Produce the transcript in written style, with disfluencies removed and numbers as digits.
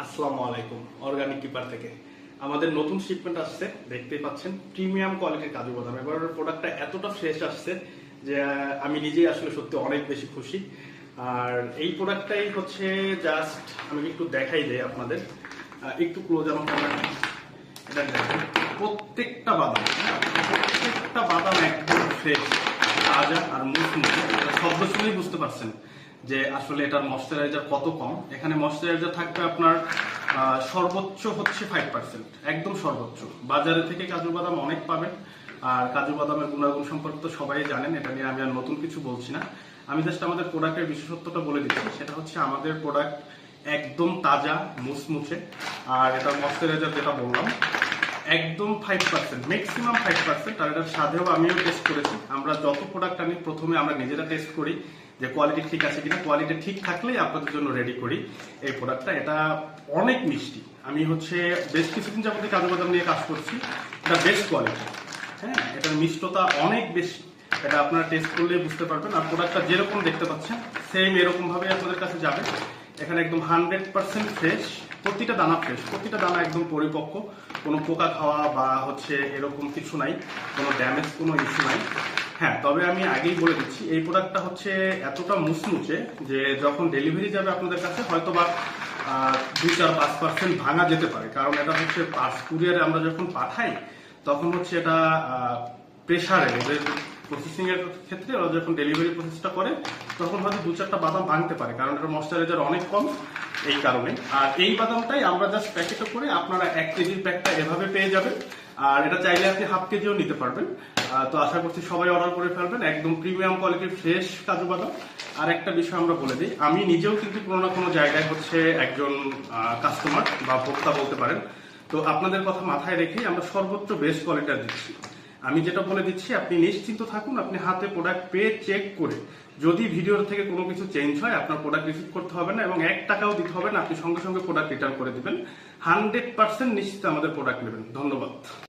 আসসালামু আলাইকুম। Organic keeper থেকে আমাদের নতুন শিপমেন্ট আসছে, দেখতেই পাচ্ছেন প্রিমিয়াম কোয়ালিটির কাজু বাদাম। এবার প্রোডাক্টটা এতটা ফ্রেশ আসছে যে আমি নিজেই আসলে সত্যি অনেক বেশি খুশি। আর এই প্রোডাক্টটাই হচ্ছে জাস্ট আমি একটু দেখাই দেই আপনাদের, একটু ক্লোজ আমার ক্যামেরা। এটা দেখেন প্রত্যেকটা বাদাম, প্রত্যেকটা বাদাম একদম ফ্রেশ, তাজা আর মুচমুচে। শব্দ শুনেই বুঝতে পারছেন যে আসলে এটার ময়শ্চারাইজার কত কম। এখানে ময়শ্চারাইজার থাকবে আপনার সর্বোচ্চ হচ্ছে 5%, একদম সর্বোচ্চ। বাজারে থেকে কাজু বাদাম অনেক পাবেন, আর কাজু বাদামের গুণাগুণ সম্পর্কে তো সবাই জানেন, এটা নিয়ে আমি আর নতুন কিছু বলছি না। আমি জাস্ট আমাদের প্রোডাক্টের বিশেষত্বটা বলে দিচ্ছি, সেটা হচ্ছে আমাদের প্রোডাক্ট একদম তাজা মুচমুচে। আর এটার ময়শ্চারাইজার যেটা বললাম একদম 5%, ম্যাক্সিমাম 5%। আর এটার সাথেও আমিও টেস্ট করেছি। আমরা যত প্রোডাক্ট আনি প্রথমে আমরা নিজেরা টেস্ট করি যে কোয়ালিটি ঠিক আছে কিনা। কোয়ালিটি ঠিক থাকলেই আপনাদের জন্য রেডি করি এই প্রোডাক্টটা। এটা অনেক মিষ্টি। আমি হচ্ছে বেশ কিছুদিন যাবতীয় কাজু বাদাম নিয়ে কাজ করছি, এটা বেস্ট কোয়ালিটি। হ্যাঁ, এটার মিষ্টতা অনেক বেশি, এটা আপনারা টেস্ট করলেই বুঝতে পারবেন। আর প্রোডাক্টটা যেরকম দেখতে পাচ্ছেন সেম এরকম ভাবে আপনাদের কাছে যাবে। এখানে একদম 100% ফ্রেশ, প্রতিটা দানা ফ্রেশ, প্রতিটা দানা একদম পরিপক্ক, কোনো পোকা খাওয়া বা হচ্ছে এরকম কিছু নাই, কোনো ড্যামেজ, কোনো ইস্যু নাই। হ্যাঁ, তবে আমি আগেই বলে দিচ্ছি এই প্রোডাক্টটা হচ্ছে এতটা মুচমুচে যে যখন ডেলিভারি যাবে আপনাদের কাছে হয়তো বা 2-4-5% ভাঙা যেতে পারে। কারণ এটা হচ্ছে কুরিয়ারে আমরা যখন পাঠাই তখন হচ্ছে এটা প্রেসারে ওদের প্রসেসিং এর ক্ষেত্রে ওরা যখন ডেলিভারি প্রসেসটা করে তখন হয়তো 2-4টা বাদাম ভাঙতে পারে, কারণ এটার ময়শ্চারাইজার অনেক কম এই কারণে। আর এই বাদামটাই আমরা জাস্ট প্যাকেটে করে আপনারা 1 কেজির প্যাকটা এভাবে পেয়ে যাবেন। আর এটা চাইলে আপনি হাফ কেজিও নিতে পারবেন। তো আশা করছি সবাই অর্ডার করে ফেলবেন, একদম প্রিমিয়াম কোয়ালিটির ফ্রেশ কাজু বাদাম। আর একটা বিষয় আমরা বলে দিই, আমি নিজেও কিন্তু কোনো না কোনো জায়গায় হচ্ছে একজন কাস্টমার বা ভোক্তা বলতে পারেন। তো আপনাদের কথা মাথায় রেখেই আমরা সর্বোচ্চ বেস্ট কোয়ালিটিটা দিচ্ছি। আমি যেটা বলে দিচ্ছি আপনি নিশ্চিন্ত থাকুন, আপনি হাতে প্রোডাক্ট পেয়ে চেক করে যদি ভিডিওর থেকে কোনো কিছু চেঞ্জ হয় আপনার প্রোডাক্ট রিসিভ করতে হবে না এবং 1 টাকাও দিতে হবে না, আপনি সঙ্গে সঙ্গে প্রোডাক্ট রিটার্ন করে দিবেন। 100% নিশ্চিত আমাদের প্রোডাক্ট নেবেন। ধন্যবাদ।